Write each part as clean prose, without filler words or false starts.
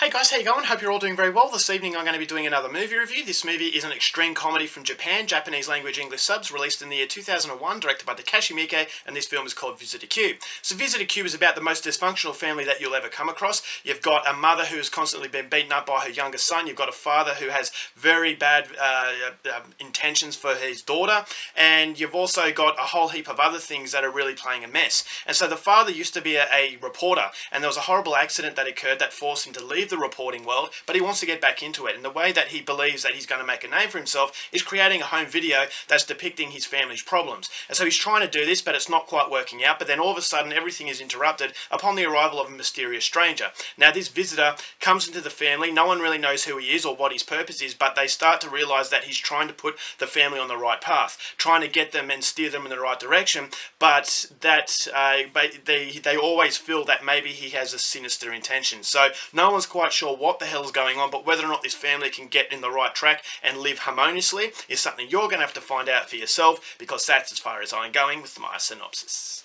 Hey guys, how you going? Hope you're all doing very well. This evening I'm going to be doing another movie review. This movie is an extreme comedy from Japan, Japanese language English subs, released in the year 2001, directed by Takashi Miike, and this film is called Visitor Q. So Visitor Q is about the most dysfunctional family that you'll ever come across. You've got a mother who has constantly been beaten up by her younger son, you've got a father who has very bad intentions for his daughter, and you've also got a whole heap of other things that are really playing a mess. And so the father used to be a reporter, and there was a horrible accident that occurred that forced him to leave the reporting world, but he wants to get back into it. And the way that he believes that he's going to make a name for himself is creating a home video that's depicting his family's problems. And so he's trying to do this, but it's not quite working out. But then all of a sudden, everything is interrupted upon the arrival of a mysterious stranger. Now, this visitor comes into the family. No one really knows who he is or what his purpose is, but they start to realize that he's trying to put the family on the right path, trying to get them and steer them in the right direction, but that they always feel that maybe he has a sinister intention. So no one's quite sure what the hell's going on, but whether or not this family can get in the right track and live harmoniously is something you're going to have to find out for yourself, because that's as far as I'm going with my synopsis.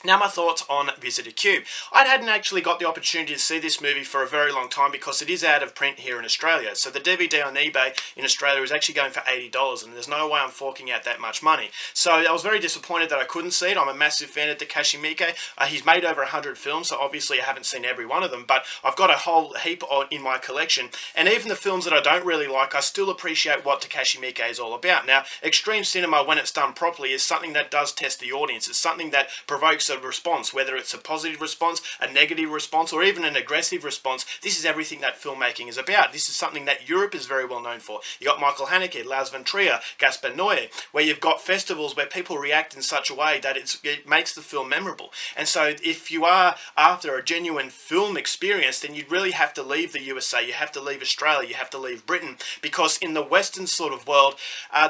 Now my thoughts on Visitor Q. I hadn't actually got the opportunity to see this movie for a very long time because it is out of print here in Australia. So the DVD on eBay in Australia is actually going for $80, and there's no way I'm forking out that much money. So I was very disappointed that I couldn't see it. I'm a massive fan of Takashi Miike. He's made over 100 films, so obviously I haven't seen every one of them, but I've got a whole heap in my collection. And even the films that I don't really like, I still appreciate what Takashi Miike is all about. Now, extreme cinema, when it's done properly, is something that does test the audience. It's something that provokes a response, whether it's a positive response, a negative response, or even an aggressive response. This is everything that filmmaking is about. This is something that Europe is very well known for. You got Michael Haneke, Lars von Trier, Gaspar Noé, where you've got festivals where people react in such a way that it makes the film memorable. And so if you are after a genuine film experience, then you'd really have to leave the USA, you have to leave Australia, you have to leave Britain, because in the Western sort of world,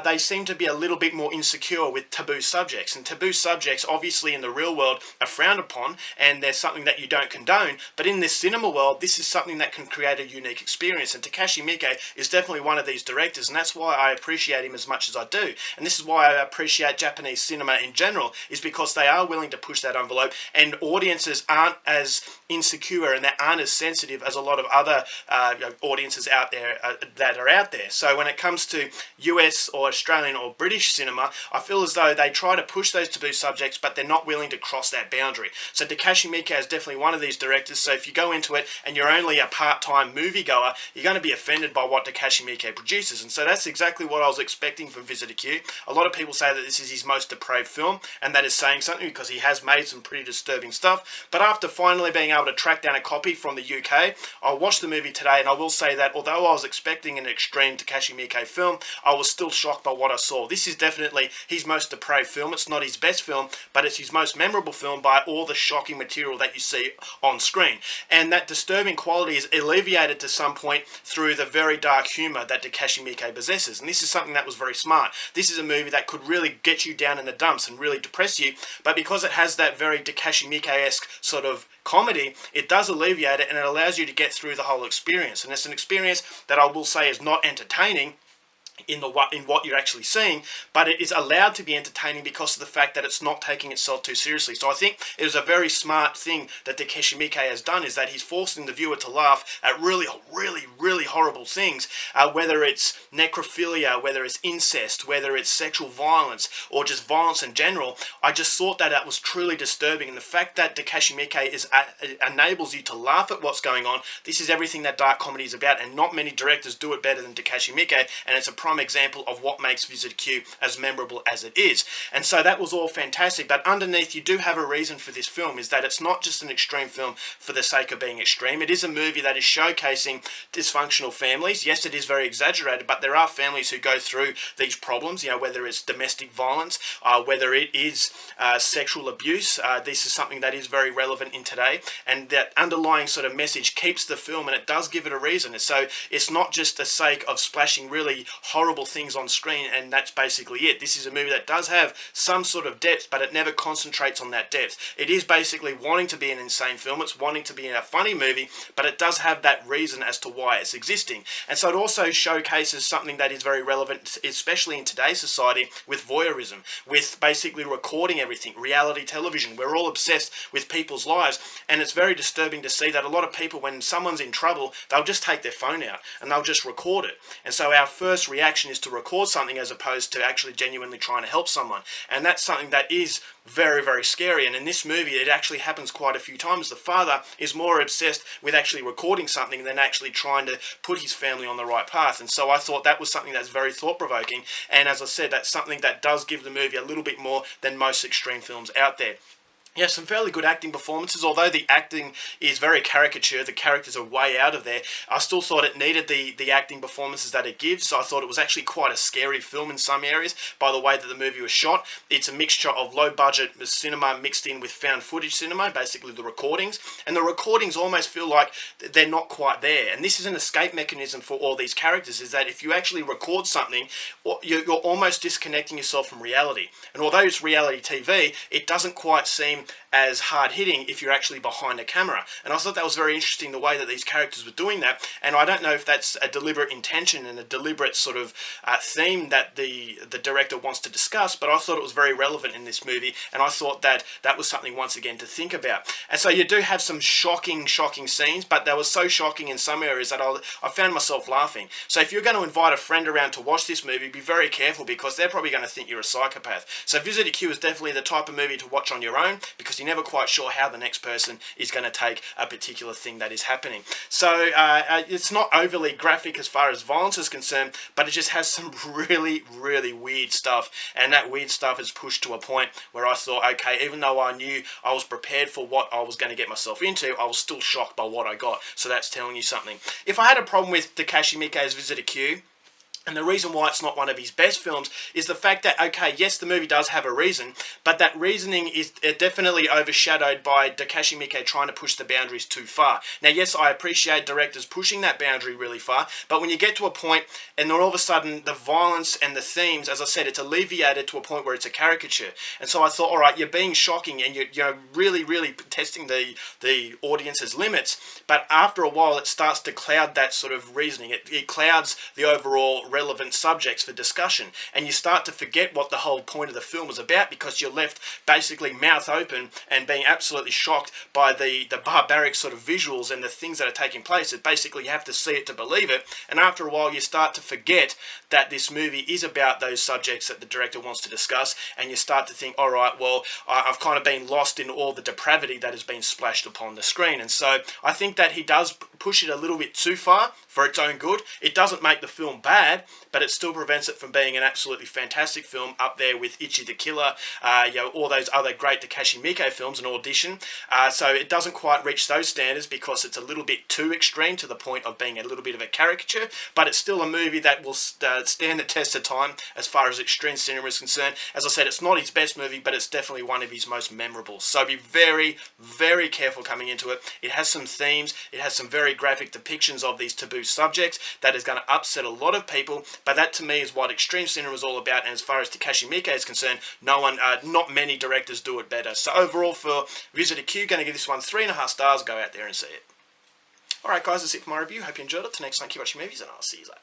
they seem to be a little bit more insecure with taboo subjects. And taboo subjects, obviously in the real world, are frowned upon, and there's something that you don't condone, but in this cinema world, this is something that can create a unique experience. And Takashi Miike is definitely one of these directors, and that's why I appreciate him as much as I do. And this is why I appreciate Japanese cinema in general, is because they are willing to push that envelope, and audiences aren't as insecure and they aren't as sensitive as a lot of other audiences out there that are out there. So when it comes to US or Australian or British cinema, I feel as though they try to push those taboo subjects, but they're not willing to cross that boundary. So Takashi Miike is definitely one of these directors. So if you go into it and you're only a part-time moviegoer, you're going to be offended by what Takashi Miike produces. And so that's exactly what I was expecting from Visitor Q. A lot of people say that this is his most depraved film, and that is saying something because he has made some pretty disturbing stuff. But after finally being able to track down a copy from the UK, I watched the movie today, and I will say that although I was expecting an extreme Takashi Miike film, I was still shocked by what I saw. This is definitely his most depraved film. It's not his best film, but it's his most memorable film by all the shocking material that you see on screen. And that disturbing quality is alleviated to some point through the very dark humour that Takashi Miike possesses. And this is something that was very smart. This is a movie that could really get you down in the dumps and really depress you, but because it has that very Takashi Miike-esque sort of comedy, it does alleviate it, and it allows you to get through the whole experience. And it's an experience that I will say is not entertaining in what you're actually seeing, but it is allowed to be entertaining because of the fact that it's not taking itself too seriously. So I think it was a very smart thing that Takashi Miike has done, is that he's forcing the viewer to laugh at really horrible things, whether it's necrophilia, whether it's incest, whether it's sexual violence, or just violence in general. I just thought that that was truly disturbing, and the fact that Takashi Miike enables you to laugh at what's going on. This is everything that dark comedy is about, and not many directors do it better than Takashi Miike, and it's a prime example of what makes Visitor Q as memorable as it is. And so that was all fantastic, but underneath you do have a reason for this film, is that it's not just an extreme film for the sake of being extreme. It is a movie that is showcasing dysfunctional families. Yes, it is very exaggerated, but there are families who go through these problems, you know, whether it's domestic violence, whether it is sexual abuse. This is something that is very relevant in today, and that underlying sort of message keeps the film, and it does give it a reason. So it's not just the sake of splashing really horrible things on screen, and that's basically it. This is a movie that does have some sort of depth, but it never concentrates on that depth. It is basically wanting to be an insane film, it's wanting to be a funny movie, but it does have that reason as to why it's existing. And so it also showcases something that is very relevant, especially in today's society, with voyeurism, with basically recording everything, reality television. We're all obsessed with people's lives, and it's very disturbing to see that a lot of people, when someone's in trouble, they'll just take their phone out and they'll just record it. And so our first reaction is to record something as opposed to actually genuinely trying to help someone. And that's something that is very, very scary. And in this movie, it actually happens quite a few times. The father is more obsessed with actually recording something than actually trying to put his family on the right path. And so I thought that was something that's very thought-provoking. And as I said, that's something that does give the movie a little bit more than most extreme films out there. Yeah, some fairly good acting performances. Although the acting is very caricature, the characters are way out of there, I still thought it needed the acting performances that it gives. I thought it was actually quite a scary film in some areas by the way that the movie was shot. It's a mixture of low-budget cinema mixed in with found footage cinema, basically the recordings. And the recordings almost feel like they're not quite there. And this is an escape mechanism for all these characters, is that if you actually record something, you're almost disconnecting yourself from reality. And although it's reality TV, it doesn't quite seem as hard-hitting if you're actually behind a camera. And I thought that was very interesting, the way that these characters were doing that. And I don't know if that's a deliberate intention and a deliberate sort of theme that the director wants to discuss, but I thought it was very relevant in this movie, and I thought that that was something once again to think about. And so you do have some shocking scenes, but they were so shocking in some areas that I found myself laughing. So if you're going to invite a friend around to watch this movie, be very careful, because they're probably going to think you're a psychopath. So Visitor Q is definitely the type of movie to watch on your own, because you're never quite sure how the next person is going to take a particular thing that is happening. So it's not overly graphic as far as violence is concerned, but it just has some really weird stuff, and that weird stuff is pushed to a point where I thought, okay, even though I knew I was prepared for what I was going to get myself into, I was still shocked by what I got. So that's telling you something. If I had a problem with Takashi Miike's Visitor Q, and the reason why it's not one of his best films is the fact that, okay, yes, the movie does have a reason, but that reasoning is definitely overshadowed by Takashi Miike trying to push the boundaries too far. Now, yes, I appreciate directors pushing that boundary really far, but when you get to a point and then all of a sudden the violence and the themes, as I said, it's alleviated to a point where it's a caricature. And so I thought, all right, you're being shocking and you're really testing the audience's limits, but after a while it starts to cloud that sort of reasoning. It clouds the overall relevant subjects for discussion, and you start to forget what the whole point of the film was about, because you're left basically mouth open and being absolutely shocked by the barbaric sort of visuals and the things that are taking place. That basically you have to see it to believe it, and after a while you start to forget that this movie is about those subjects that the director wants to discuss, and you start to think, all right, well, I've kind of been lost in all the depravity that has been splashed upon the screen. And so I think that he does push it a little bit too far for its own good. It doesn't make the film bad, but it still prevents it from being an absolutely fantastic film, up there with Ichi the Killer, all those other great Takashi Miike films, and Audition. So it doesn't quite reach those standards because it's a little bit too extreme to the point of being a little bit of a caricature, but it's still a movie that will stand the test of time as far as extreme cinema is concerned. As I said, it's not his best movie, but it's definitely one of his most memorable. So be very careful coming into it. It has some themes, it has some very graphic depictions of these taboo subjects that is going to upset a lot of people, but that to me is what extreme cinema is all about. And as far as Takashi Miike is concerned, not many directors do it better. So overall for Visitor Q, going to give this one 3.5 stars. Go out there and see it. Alright guys, that's it for my review. Hope you enjoyed it. Till next time, keep watching movies, and I'll see you later.